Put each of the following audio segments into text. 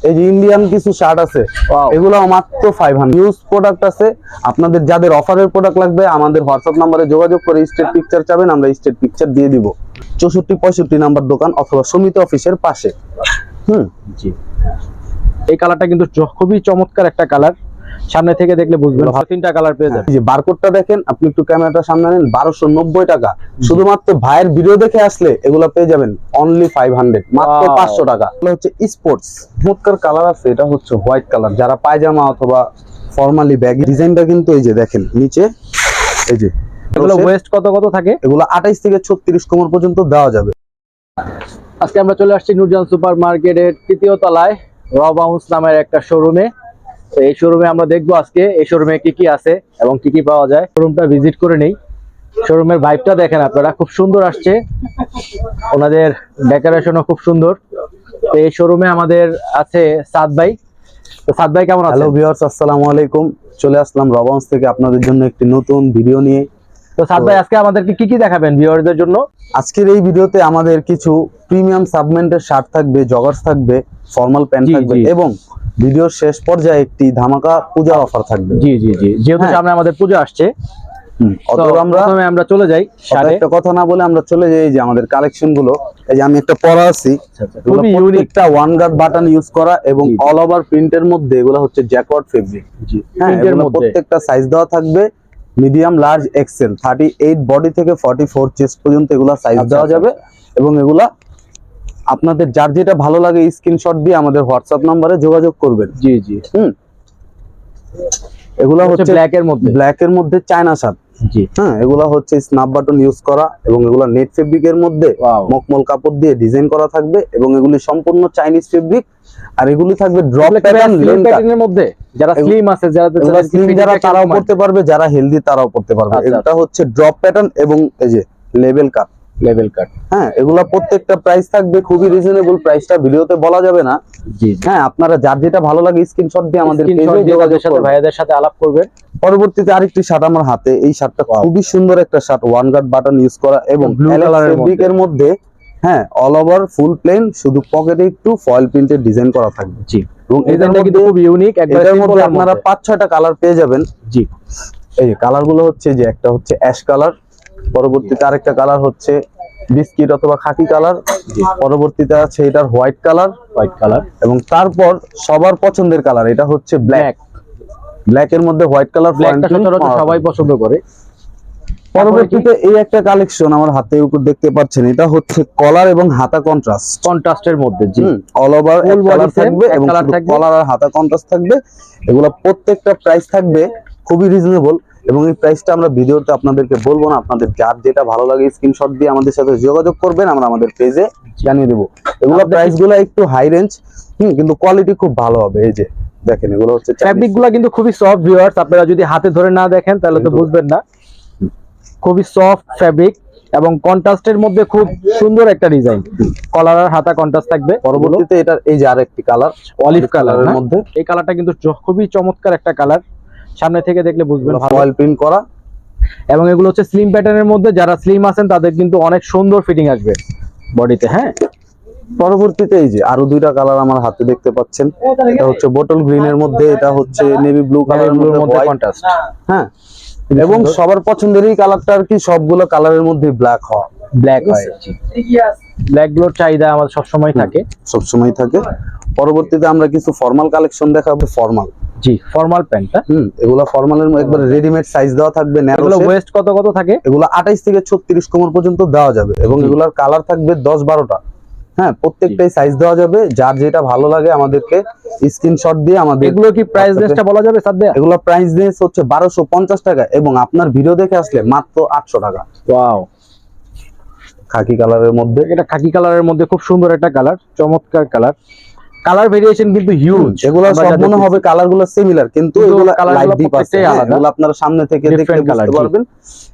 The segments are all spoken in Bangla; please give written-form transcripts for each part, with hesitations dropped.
এই যে ইন্ডিয়ান কিছু শার্ট আছে, এগুলো মাত্র 500। ইউজ প্রোডাক্ট আছে, আপনাদের যাদের অফারের প্রোডাক্ট লাগবে আমাদের হোয়াটসঅ্যাপ নাম্বারে যোগাযোগ করে স্টেট পিকচার চাবেন, আমরা স্টেট পিকচার দিয়ে দিব। 64-65 নাম্বার দোকান অথবা সমিতি অফিসের পাশে। জি, এই কালারটা কিন্তু খুবই চমৎকার একটা কালার, সামনে থেকে দেখলে বুঝবেন। তিনটা কালার পেয়ে যাবেন। এই যে বারকোডটা দেখেন, আপনি একটু ক্যামেরাটা সামনে নেন। 1290 টাকা শুধুমাত্র ভাইয়ের ভিডিও দেখে আসলে এগুলো পেয়ে যাবেন অনলি 500, মাত্র 500 টাকা। এটা হচ্ছে স্পোর্টস চমৎকার কালার আছে, এটা হচ্ছে হোয়াইট কালার। যারা পায়জামা অথবা ফর্মালি ব্যাগ, ডিজাইনটা কিন্তু এই যে দেখেন নিচে, এই যে এগুলো ওয়েস্ট কত থাকে? এগুলো 28 থেকে 36 কোমর পর্যন্ত দেওয়া যাবে। আজকে আমরা চলে আসছি নূরজাহান সুপার মার্কেটের 3য় তলায় র বাউন্স নামের একটা শোরুমে। তো এই শোরুমে আমরা দেখবো আজকে এই শোরুমে কি কি আছে এবং কি কি পাওয়া যায়। শোরুমটা ভিজিট করে নেই। শোরুমের ভাইবটা দেখেন আপনারা, খুব সুন্দর আসছে, ওনাদের ডেকোরেশনও খুব সুন্দর। তো এই শোরুমে আমাদের আছে সাদ ভাই। তো সাদ ভাই কেমন আছেন? হ্যালো ভিউয়ার্স, আসসালামু আলাইকুম। চলে আসলাম রবাউন্স থেকে আপনাদের জন্য একটি নতুন ভিডিও নিয়ে। তো সাদ ভাই আজকে আমাদেরকে কি কি দেখাবেন ভিউয়ারদের জন্য? আজকের এই ভিডিওতে আমাদের কিছু প্রিমিয়াম সাবমেন্টের শার্ট থাকবে, জগার্স থাকবে, ফর্মাল প্যান্ট থাকবে এবং ভিডিওর শেষ পর্যায়ে একটি ধামাকা পূজা অফার থাকবে। জি জি জি, যেহেতু সামনে আমাদের পূজা আসছে, আমরা চলে যাই। একটা কথা না বলে আমরা চলে যাই যে আমাদের কালেকশন গুলো। এই যে আমি একটা পরা আছি, খুবই ইউনিক, একটা ওয়ান গার্ড বাটন ইউজ করা এবং অল ওভার প্রিন্টের মধ্যে। এগুলো হচ্ছে জ্যাকওয়ার্ড ফেব্রিক। হ্যাঁ, প্রত্যেকটা সাইজ দেওয়া থাকবে, মিডিয়াম, লার্জ, এক্সেল। 38 বডি থেকে 44 চেস্ট পর্যন্ত এগুলা সাইজ দেওয়া যাবে। এবং এগুলা আপনাদের যার যেটা ভালো লাগে স্ক্রিনশট দিয়ে আমাদের হোয়াটসঅ্যাপ নম্বরে যোগাযোগ করবেন। জি জি। এগুলা হচ্ছে ব্ল্যাক এর মধ্যে চায়না শার্ট। জি হ্যাঁ, এগুলা হচ্ছে স্ন্যাপ বাটন ইউজ করা এবং এগুলা নেট ফেব্রিকের মধ্যে মখমল কাপড় দিয়ে ডিজাইন করা থাকবে এবং এগুলি সম্পূর্ণ চাইনিজ ফেব্রিক। আর এগুলি থাকবে ড্রপ প্যাটার্নের মধ্যে। যারা স্লিম আছে, যারা তারাও পড়তে পারবে, যারা হেলদি তারাও পড়তে পারবে। এটা হচ্ছে ড্রপ প্যাটার্ন এবং এই যে লেভেল কাট। হ্যাঁ, এগুলা প্রত্যেকটা প্রাইস থাকবে খুবই রিজনেবল। প্রাইসটা ভিডিওতে বলা যাবে না। হ্যাঁ, আপনারা যার যেটা ভালো লাগে স্ক্রিনশট দিয়ে আমাদের পেজে যোগাযোগ সাথে ভাইয়াদের সাথে আলাপ করবেন। পরবর্তীতে আরেকটি শার্ট আমার হাতে, এই শার্টটা খুবই সুন্দর একটা shirt, one guard button use করা এবং ব্লু কালারের ফেব্রিকের মধ্যে। হ্যাঁ, অল ওভার ফুল প্লেন, শুধু পকেটে একটু ফয়েল প্রিন্টের ডিজাইন করা থাকবে। জি, এবং এটার মধ্যে খুব ইউনিক, এটার মধ্যে আপনারা 5-6টা কালার পেয়ে যাবেন। জি, এই কালার গুলো হচ্ছে যে একটা হচ্ছে অ্যাশ কালার, পরবর্তীতে আরেকটা কালার হচ্ছে বিস্কিট অথবা খাকি কালার, পরবর্তীতে আছে এটার হোয়াইট কালার এবং তারপর সবার পছন্দের কালার এটা হচ্ছে ব্ল্যাক এর মধ্যে হোয়াইট কালার। সবাই পছন্দ করে। পরবর্তীতে এই একটা কালেকশন আমার হাতের উপর দেখতে পাচ্ছেন, এটা হচ্ছে কলার এবং হাতা কন্ট্রাস্টের মধ্যে। জি, অল ওভার কালার থাকবে এবং কলার আর হাতা কন্ট্রাস্ট থাকবে। এগুলো প্রত্যেকটা প্রাইস থাকবে খুবই রিজনেবল এবং এই প্রাইসটা আমরা ভিডিওতে আপনাদেরকে বলবো না। আপনাদের যার যেটা ভালো লাগে স্ক্রিনশট দিয়ে আমাদের সাথে যোগাযোগ করবেন, আমরা আমাদের পেজে জানিয়ে দেবো। এগুলো প্রাইস গুলো একটু হাই রেঞ্জ, কিন্তু কোয়ালিটি খুব ভালো হবে। এই যে দেখেন, এগুলো হচ্ছে ফ্যাব্রিক গুলো কিন্তু খুবই সফট ভিউয়ার্স, আপনারা যদি হাতে ধরে না দেখেন তাহলে তো বুঝবেন না। খুবই সফট ফ্যাব্রিক এবং কন্ট্রাস্টের মধ্যে খুব সুন্দর একটা ডিজাইন, কলার আর হাতা কন্ট্রাস্ট থাকবে। পরবর্তীতে এটার এই যে আরেকটি কালার, অলিভ কালারের মধ্যে। এই কালারটা কিন্তু খুবই চমৎকার একটা কালার, সামনে থেকে দেখলে বুঝবেন। ফয়েল প্রিন্ট করা এবং এগুলো হচ্ছে স্লিম প্যাটার্নের মধ্যে। যারা স্লিম আছেন তাদের কিন্তু অনেক সুন্দর ফিটিং আসবে বডিতে। হ্যাঁ, পরবর্তীতে এই যে আরো দুইটা কালার আমার হাতে দেখতে পাচ্ছেন, এটা হচ্ছে বোতল গ্রিন এর মধ্যে, এটা হচ্ছে নেভি ব্লু কালারের মধ্যে কন্ট্রাস্ট। হ্যাঁ, এবং সবার পছন্দের এই কালারটা আর কি, সবগুলো কালারের মধ্যে ব্ল্যাক হয়। ব্ল্যাক গুলোর চাহিদা আমাদের সবসময় থাকে। পরবর্তীতে আমরা কিছু ফর্মাল কালেকশন দেখাবো। জি, ফর্মাল প্যান্ট। এগুলো ফর্মালের একবারে রেডিমেড সাইজ দেওয়া থাকবে। এগুলো ওয়েস্ট কত থাকে? এগুলো 28 থেকে 36 কোমর পর্যন্ত দেওয়া যাবে এবং এগুলোর কালার থাকবে 10-12টা। হ্যাঁ, প্রত্যেকটাই সাইজ দেওয়া যাবে, যার যেটা ভালো লাগে আমাদেরকে স্ক্রিনশট দিয়ে আমাদের। এগুলো কি প্রাইস রেঞ্জটা বলা যাবে স্যার? এগুলো প্রাইস রেঞ্জ হচ্ছে 1250 টাকা এবং আপনার ভিডিও দেখে আসলে মাত্র 800 টাকা। ওয়াও, খাকি কালারের মধ্যে। এটা খাকি কালারের মধ্যে খুব সুন্দর একটা কালার, চমৎকার কালার ভেরিয়েশন কিন্তু হিউজ। এগুলো সব মনে হবে কালারগুলো সিমিলার, কিন্তু এগুলো লাইট ডিপ আছে। এগুলো আপনারা সামনে থেকে দেখলে বুঝতে পারবেন।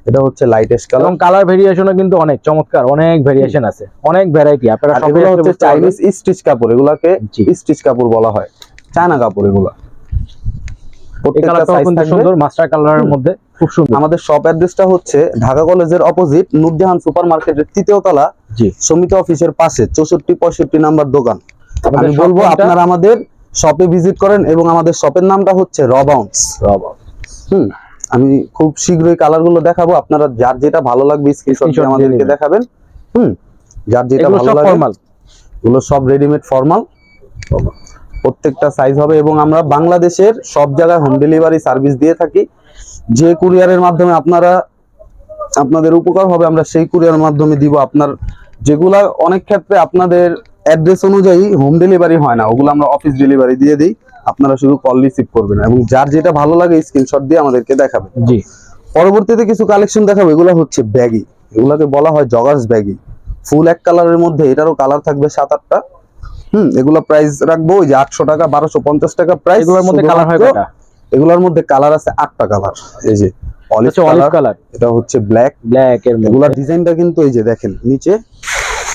এটা হচ্ছে লাইটেস্ট কালার এবং কালার ভেরিয়েশনও কিন্তু অনেক চমৎকার, অনেক ভেরিয়েশন আছে, অনেক ভ্যারাইটি। আপনারা সবগুলো হচ্ছে চাইনিজ স্টিচ কাপড়, এগুলাকে স্টিচ কাপড় বলা হয়, চায়না কাপড় এগুলো। প্রত্যেকটা সাইজ সুন্দর, মাস্টার কালারের মধ্যে খুব সুন্দর। আমাদের শপ অ্যাড্রেসটা হচ্ছে ঢাকা কলেজের অপোজিট নূরজাহান সুপার মার্কেটের 3য় তলা, সমিতি অফিসের পাশে 64-65 নাম্বার দোকান। আমি বলবো আপনারা আমাদের শপে ভিজিট করেন এবং আমাদের শপের নামটা হচ্ছে র বাউন্স। আমি খুব শীঘ্রই কালার গুলো দেখাবো, আপনারা যার যেটা ভালো লাগবে স্ক্রিনশট দিয়ে আমাদেরকে দেখাবেন। যার যেটা ভালো লাগবে। এগুলো সব রেডিমেড ফর্মাল, প্রত্যেকটা সাইজ হবে এবং আমরা বাংলাদেশের সব জায়গায় হোম ডেলিভারি সার্ভিস দিয়ে থাকি। যে কুরিয়ারের মাধ্যমে আপনাদের উপকার হবে আমরা সেই কুরিয়ারের মাধ্যমে দিব। আপনার যেগুলা অনেক ক্ষেত্রে আপনাদের অ্যাড্রেস অনুযায়ী হোম ডেলিভারি হয় না, ওগুলো আমরা অফিস ডেলিভারি দিয়ে দিই, আপনারা শুধু কল রিসিভ করবেন এবং যার যেটা ভালো লাগে স্ক্রিনশট দিয়ে আমাদেরকে দেখাবেন। জি, পরবর্তীতে কিছু কালেকশন দেখাবো, এগুলো হচ্ছে ব্যাগি, এগুলাকে বলা হয় জগার্স ব্যাগি। ফুল এক কালারের মধ্যে, এটারও কালার থাকবে 7-8টা। এগুলা প্রাইস রাখবো ওই যে 800 টাকা, 1250 টাকা প্রাইস। এগুলোর মধ্যে কালার হয় কয়টা? এগুলোর মধ্যে কালার আছে 8টা কালার। এই যে অলিভ কালার, এটা হচ্ছে ব্ল্যাক এর মধ্যে। এগুলা ডিজাইনটা কিন্তু এই যে দেখেন নিচে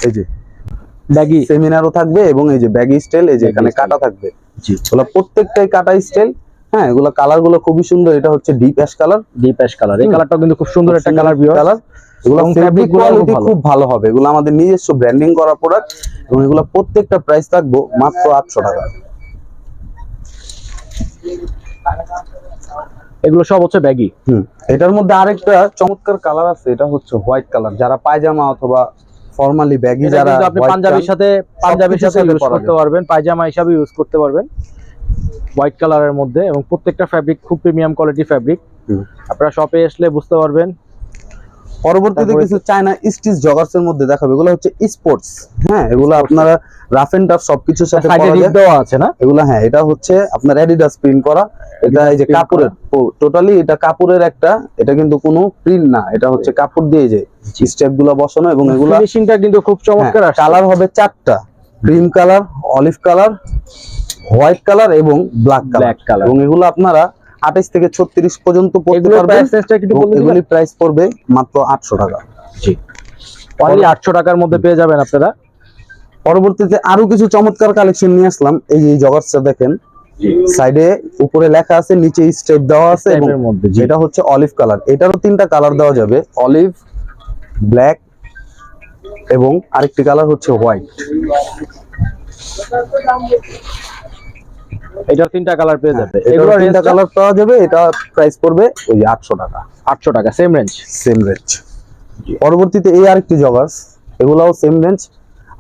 এই যে ব্যাগি সেমিনারও থাকবে এবং এই যে ব্যাগি স্টাইল, এই যে এখানে কাটা থাকবে। জি, এগুলা প্রত্যেকটাই কাটা স্টাইল। হ্যাঁ, এগুলা কালার গুলো খুবই সুন্দর। এটা হচ্ছে ডিপ অ্যাশ কালার। এই কালারটাও কিন্তু খুব সুন্দর একটা কালার। এগুলো ফেব্রিক কোয়ালিটি খুব ভালো হবে। এগুলো আমাদের নিজস্ব ব্র্যান্ডিং করা প্রোডাক্ট এবং এগুলো প্রত্যেকটা প্রাইস থাকবে মাত্র 800 টাকা। এগুলো সব হচ্ছে ব্যাগি। এটার মধ্যে আরেকটা চমৎকার কালার আছে, এটা হচ্ছে হোয়াইট কালার। যারা পায়জামা অথবা ফর্মালি ব্যাগি, যারা আপনি পাঞ্জাবির সাথে ইউজ করতে পারবেন, পায়জামা হিসাবে ইউজ করতে পারবেন হোয়াইট কালারের মধ্যে। এবং প্রত্যেকটা ফ্যাব্রিক খুব প্রিমিয়াম কোয়ালিটি ফ্যাব্রিক, আপনারা শপে আসলে বুঝতে পারবেন। পরবর্তীতে কিছু চায়না স্টিচ জগার্স এর মধ্যে দেখাবো, এগুলো হচ্ছে স্পোর্টস। হ্যাঁ, এগুলো আপনারা রাফ এন্ড টাফ সবকিছুর সাথে দেওয়া আছে না এগুলো। হ্যাঁ, এটা হচ্ছে আপনার অ্যাডিডাস প্রিন্ট করা। এটা এই যে কাপড়ের, টোটালি এটা কাপড়ের একটা, এটা কিন্তু কোনো প্রিন্ট না, এটা হচ্ছে কাপড় দিয়ে যে স্টেপ গুলো বসানো এবং এগুলো ফিনিশিংটা কিন্তু খুব চমৎকার। কালার হবে 4টা, cream colour, olive colour, white colour এবং ব্ল্যাক কালার। এবং এগুলো আপনারা 28 থেকে 36 পর্যন্ত পড়তে পারবেন। এগুলি প্রাইস পড়বে মাত্র 800 টাকা। জি, অনলি 800 টাকার মধ্যে পেয়ে যাবেন আপনারা। পরবর্তীতে আরো কিছু চমৎকার কালেকশন নিয়ে আসলাম। এই যে জগার্সটা দেখেন, সাইডে উপরে লেখা আছে, নিচে স্টেপ দেওয়া আছে এবং এটা হচ্ছে অলিভ কালার। এটারও 3টা কালার দেওয়া যাবে, অলিভ, ব্ল্যাক এবং আরেকটি কালার হচ্ছে হোয়াইট। এটা 3টা কালার পেয়ে যাবে। এগুলো 3টা কালার পাওয়া যাবে। এটা প্রাইস পড়বে ওই 800 টাকা। 800 টাকা, সেম রেঞ্জ। পরবর্তীতে এই আরেকটি জগার্স, এগুলাও সেম রেঞ্জ।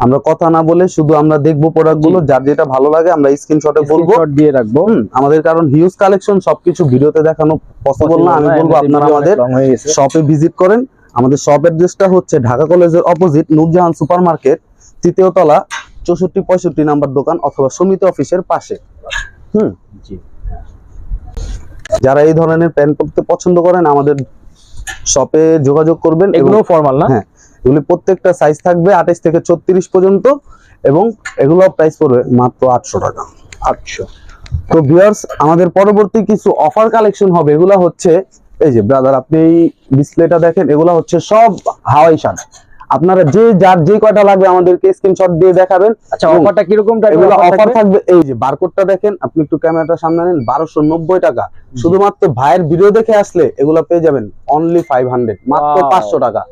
আমরা কথা না বলে শুধু আমরা দেখবো প্রোডাক্ট গুলো, যার যেটা ভালো লাগে আমরা স্ক্রিনশটে বলবো, দিয়ে রাখবো। আমাদের কারণ হিউজ কালেকশন, সবকিছু ভিডিওতে দেখানো পসিবল না। আমি বলবো আপনারা আমাদের শপে ভিজিট করেন। আমাদের শপ অ্যাড্রেসটা হচ্ছে ঢাকা কলেজের অপোজিট নূরজাহান সুপার মার্কেট, 3য় তলা, 64-65 নাম্বার দোকান অথবা সমিতি অফিসের পাশে। যারা এই ধরনের প্যান্ট পরতে পছন্দ করেন আমাদের শপে যোগাযোগ করবেন। এগুলো ফর্মাল না? হ্যাঁ, এগুলি প্রত্যেকটা সাইজ থাকবে 28 থেকে 34 পর্যন্ত এবং এগুলো প্রাইস পড়বে মাত্র 800 টাকা। 800। তো ভিউয়ার্স, আমাদের পরবর্তী কিছু অফার কালেকশন হবে। এগুলো হচ্ছে এই যে ব্রাদার, আপনি এই ডিসপ্লেটা দেখেন, এগুলো হচ্ছে সব হাওয়াই শার্ট। আপনারা যার যে কয়টা লাগবে আমাদেরকে স্ক্রিনশট দিয়ে দেখাবেন। আচ্ছা, অফারটা কিরকম টাকা? এগুলো অফার থাকবে, এই যে বারকোডটা দেখেন, আপনি একটু ক্যামেরাটা সামনে নেন, 1290 টাকা। শুধুমাত্র ভাইয়ের ভিডিও দেখে আসলে এগুলো পেয়ে যাবেন অনলি 500, মাত্র 500 টাকা।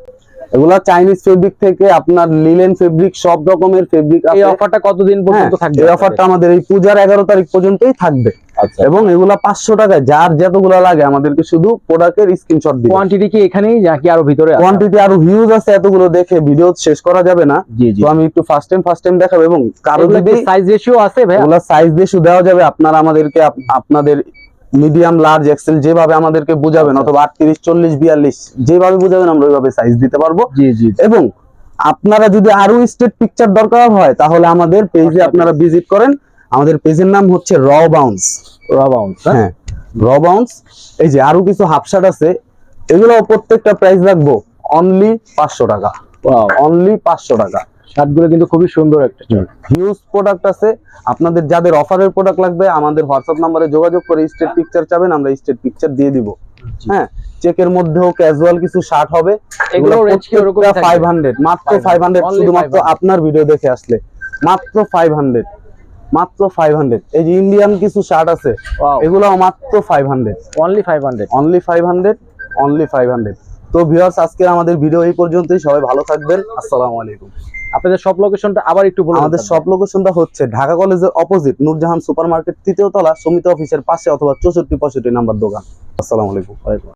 এগুলা চাইনিজ ফেব্রিক থেকে আপনার লিলেন ফেব্রিক, সব রকমের ফেব্রিক আছে। এই অফারটা কতদিন পর্যন্ত থাকবে? এই অফারটা আমাদের এই পূজার 11 তারিখ পর্যন্তই থাকবে। আচ্ছা, এবং এগুলা 500 টাকায়, যার যতগুলো লাগে আমাদেরকে শুধু প্রোডাক্টের স্ক্রিনশট দিবেন। কোয়ান্টিটি কি এখানেই নাকি আরো ভিতরে আছে? কোয়ান্টিটি আরো হিউজ আছে, এতগুলো দেখে ভিডিও শেষ করা যাবে না। তো আমি একটু ফার্স্ট টাইম দেখাবো। এবং কারো যদি সাইজ রেশিও আছে ভাই, এগুলা সাইজ রেশিও দেওয়া যাবে। আপনারা আমাদেরকে আপনাদের মিডিয়াম, লার্জ, এক্সেল যেভাবে আমাদেরকে বুঝাবেন, অথবা 38, 40, 42 যেভাবে বুঝাবেন আমরা ওইভাবে সাইজ দিতে পারবো। এবং আপনারা যদি আরো স্টেট পিকচার দরকার হয় তাহলে আমাদের পেজে আপনারা ভিজিট করেন। আমাদের পেজের নাম হচ্ছে র বাউন্স। হ্যাঁ, র বাউন্স। এই যে আরো কিছু হাফ শার্ট আছে, এগুলো প্রত্যেকটা প্রাইস রাখবো অনলি 500 টাকা। অনলি 500 টাকা। শার্টগুলো কিন্তু খুবই সুন্দর, একটা হিউজ প্রোডাক্ট আছে। আপনাদের যাদের অফারের প্রোডাক্ট লাগবে আমাদের হোয়াটসঅ্যাপ নম্বরে যোগাযোগ করে স্টেট পিকচার চাবেন, আমরা স্টেট পিকচার দিয়ে দিব। হ্যাঁ, চেকের মধ্যেও ক্যাজুয়াল কিছু শার্ট হবে। এগুলো রেঞ্জ কি এরকম? 500, মাত্র 500, শুধুমাত্র আপনার ভিডিও দেখে আসলে মাত্র 500, মাত্র 500। এই যে ইন্ডিয়ান কিছু শার্ট আছে, এগুলো মাত্র 500, অনলি 500, অনলি 500, অনলি 500। তো ভিউয়ার্স, আজকে আমাদের ভিডিও এই পর্যন্তই। সবাই ভালো থাকবেন। আসসালামু আলাইকুম। আপনাদের সব লোকেশনটা আবার একটু বলুন। আমাদের সব লোকেশনটা হচ্ছে ঢাকা কলেজের অপোজিট নূরজাহান সুপার মার্কেট, 3য় তলা, সমিতি অফিসের পাশে, অথবা 64-65 নাম্বার দোকান। আসসালামু আলাইকুম।